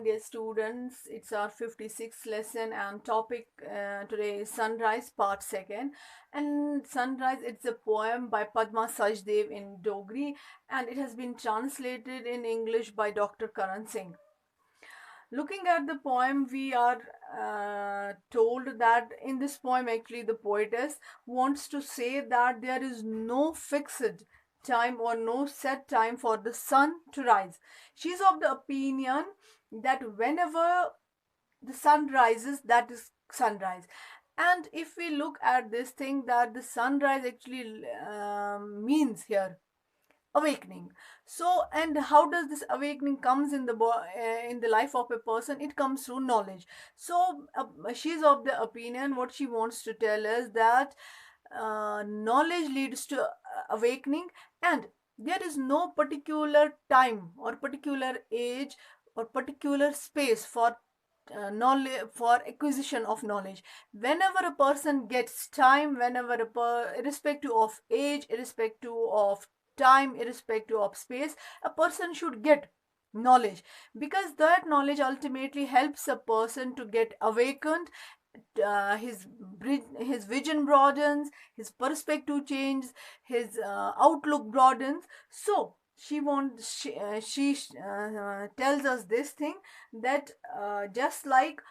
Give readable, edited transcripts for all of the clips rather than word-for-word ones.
dear students. It's our 56th lesson and topic today is Sunrise Part 2nd. And Sunrise, it's a poem by Padma Sajdev in Dogri and it has been translated in English by Dr. Karan Singh. Looking at the poem, we are told that in this poem, actually, the poetess wants to say that there is no fixed time or no set time for the sun to rise. She's of the opinion that whenever the sun rises, that is sunrise. And if we look at this thing, that the sunrise actually means here awakening. So, and how does this awakening comes in in the life of a person? It comes through knowledge. So she's of the opinion, what she wants to tell us, that knowledge leads to awakening, and there is no particular time or particular age or particular space for knowledge, for acquisition of knowledge. Whenever a person gets time, whenever irrespective of age, irrespective of time, irrespective of space, a person should get knowledge, because that knowledge ultimately helps a person to get awakened. His vision broadens, his perspective changes, his outlook broadens. So she tells us this thing, that just like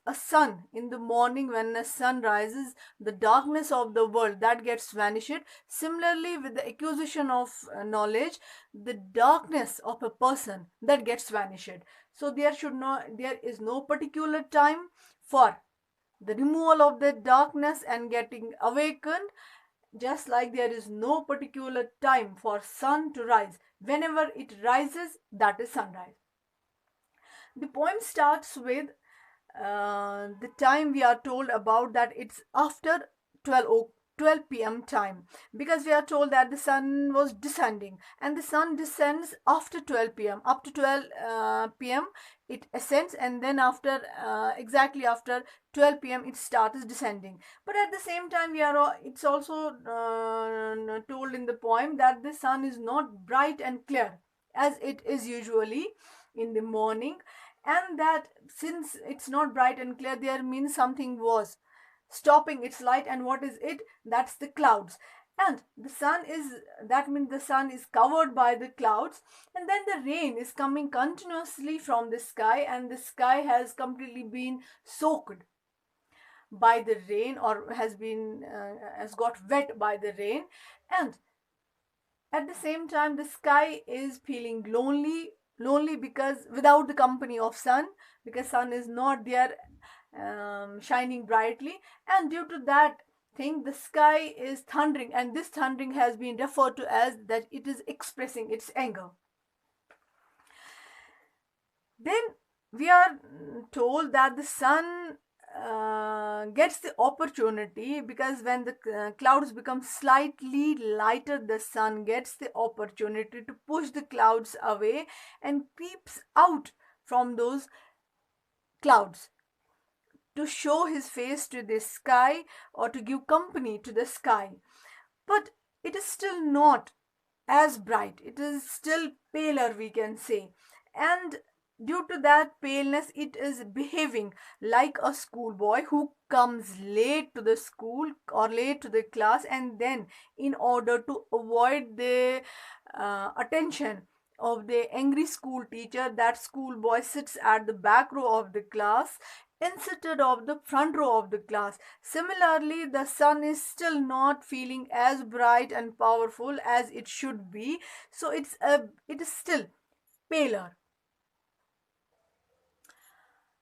a sun in the morning, when the sun rises, the darkness of the world that gets vanished. Similarly, with the acquisition of knowledge, the darkness of a person that gets vanished. So there is no particular time for the removal of the darkness and getting awakened, just like there is no particular time for sun to rise. Whenever it rises, that is sunrise. The poem starts with the time we are told about, that it's after 12 p.m. time, because we are told that the sun was descending, and the sun descends after 12 p.m. Up to 12 p.m. it ascends, and then after exactly after 12 p.m. it starts descending. But at the same time, it's also told in the poem that the sun is not bright and clear as it is usually in the morning, and that since it's not bright and clear, there means something was stopping its light. And what is it? That's the clouds. And the sun is, that means the sun is covered by the clouds, and then the rain is coming continuously from the sky, and the sky has completely been soaked by the rain, or has got wet by the rain. And at the same time, the sky is feeling lonely because without the company of sun, because sun is not there shining brightly. And due to that thing, the sky is thundering, and this thundering has been referred to as that it is expressing its anger. Then we are told that the sun gets the opportunity, because when the clouds become slightly lighter, the sun gets the opportunity to push the clouds away and peeps out from those clouds to show his face to the sky, or to give company to the sky. But it is still not as bright, it is still paler, we can say. And due to that paleness, it is behaving like a schoolboy who comes late to the school or late to the class, and then in order to avoid the attention of the angry school teacher, that schoolboy sits at the back row of the class instead of the front row of the class. Similarly, the sun is still not feeling as bright and powerful as it should be, so it is still paler.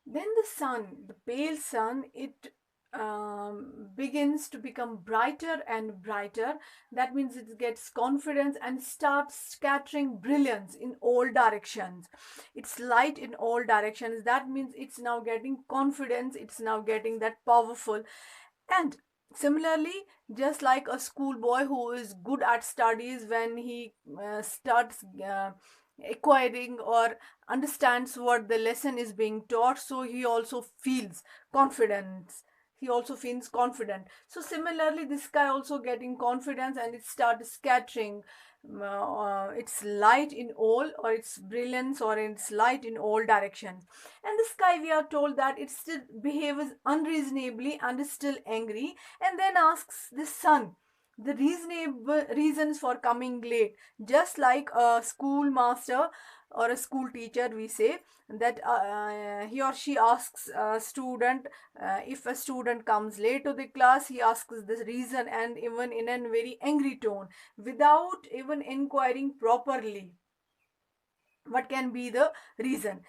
Then the sun, the pale sun, it begins to become brighter and brighter. That means it gets confidence and starts scattering brilliance in all directions. It's light in all directions. That means it's now getting confidence, it's now getting that powerful. And similarly, just like a schoolboy who is good at studies, when he starts acquiring or understands what the lesson is being taught, so he also feels confidence, he also feels confident. So similarly, this guy also getting confidence, and it starts scattering its light in all, or its brilliance, or its light in all directions. And the sky, we are told that it still behaves unreasonably and is still angry, and then asks the sun the reasonable reasons for coming late, just like a schoolmaster or a school teacher. We say that he or she asks a student, if a student comes late to the class, he asks this reason, and even in a very angry tone, without even inquiring properly what can be the reason.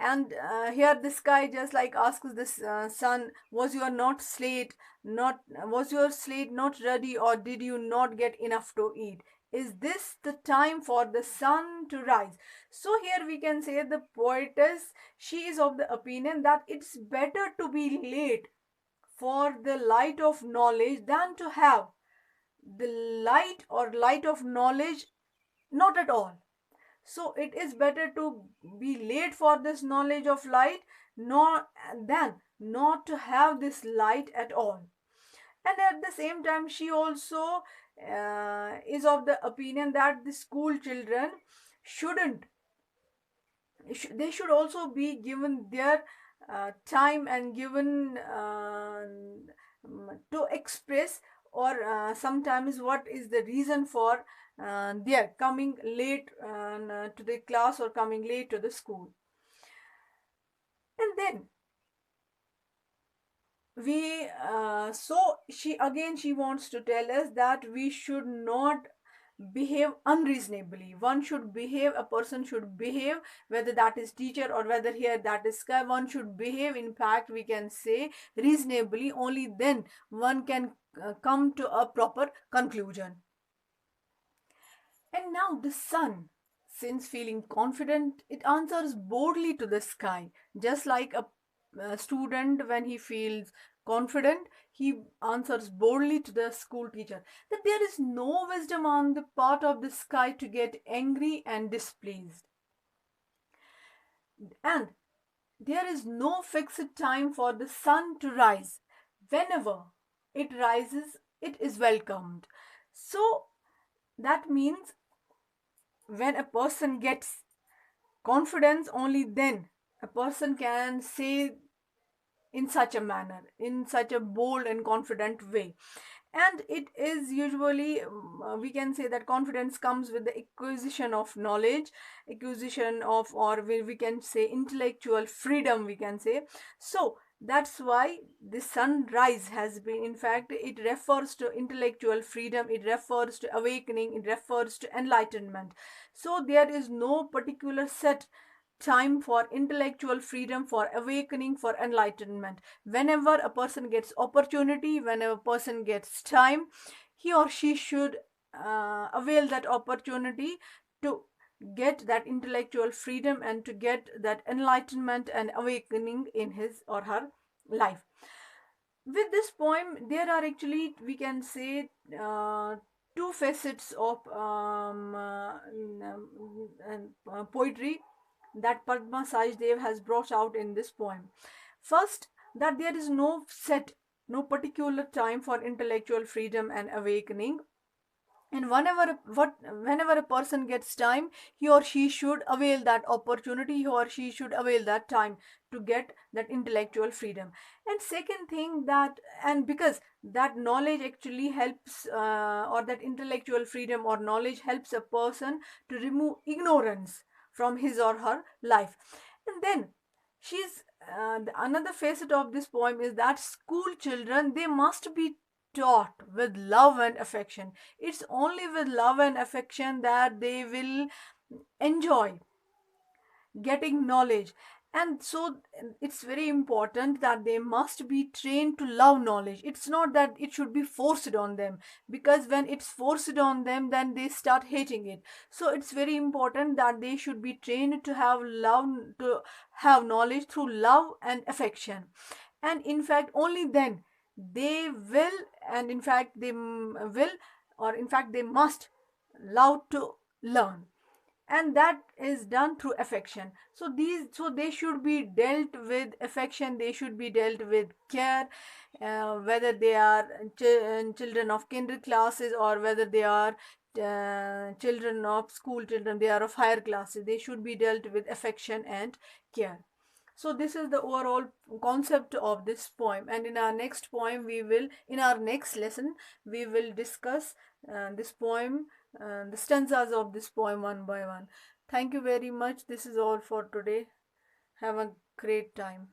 And here this guy just like asks this son, was your slate not ready, or did you not get enough to eat? Is this the time for the sun to rise? So here we can say the poetess, she is of the opinion that it's better to be late for the light of knowledge than to have the light of knowledge not at all. So it is better to be late for this knowledge of light, not than not to have this light at all. And at the same time, she also is of the opinion that the school children shouldn't they should also be given their time and given to express, or sometimes what is the reason for their coming late to the class, or coming late to the school. And then we so she wants to tell us that we should not behave unreasonably. One should behave, a person should behave, whether that is teacher or whether here that is sky, one should behave, in fact we can say, reasonably. Only then one can come to a proper conclusion. And now the sun, since feeling confident, it answers boldly to the sky, just like a student when he feels confident, he answers boldly to the school teacher that there is no wisdom on the part of the sky to get angry and displeased. And there is no fixed time for the sun to rise. Whenever it rises, it is welcomed. So that means when a person gets confidence, only then a person can say in such a manner, in such a bold and confident way. And it is usually we can say that confidence comes with the acquisition of knowledge, acquisition of, or we can say intellectual freedom, we can say. So that's why the sunrise has been, in fact it refers to intellectual freedom, it refers to awakening, it refers to enlightenment. So there is no particular set time for intellectual freedom, for awakening, for enlightenment. Whenever a person gets opportunity, whenever a person gets time, he or she should avail that opportunity to get that intellectual freedom and to get that enlightenment and awakening in his or her life. With this poem, there are actually, we can say, two facets of poetry that Padma Sajdev has brought out in this poem. First, that there is no particular time for intellectual freedom and awakening. And whenever a person gets time, he or she should avail that opportunity, he or she should avail that time to get that intellectual freedom. And second thing, that and because that knowledge actually helps, or that intellectual freedom or knowledge helps a person to remove ignorance from his or her life. And then she's another facet of this poem is that school children, they must be taught with love and affection. It's only with love and affection that they will enjoy getting knowledge. And so it's very important that they must be trained to love knowledge. It's not that it should be forced on them, because when it's forced on them, then they start hating it. So it's very important that they should be trained to have love, to have knowledge through love and affection. And in fact only then they will, and in fact they will, or in fact they must love to learn. And that is done through affection. So they should be dealt with affection, they should be dealt with care, whether they are children of kinder classes, or whether they are children of school children, they are of higher classes, they should be dealt with affection and care. So this is the overall concept of this poem, and in our next poem we will, in our next lesson, we will discuss this poem, the stanzas of this poem one by one. Thank you very much. This is all for today. Have a great time.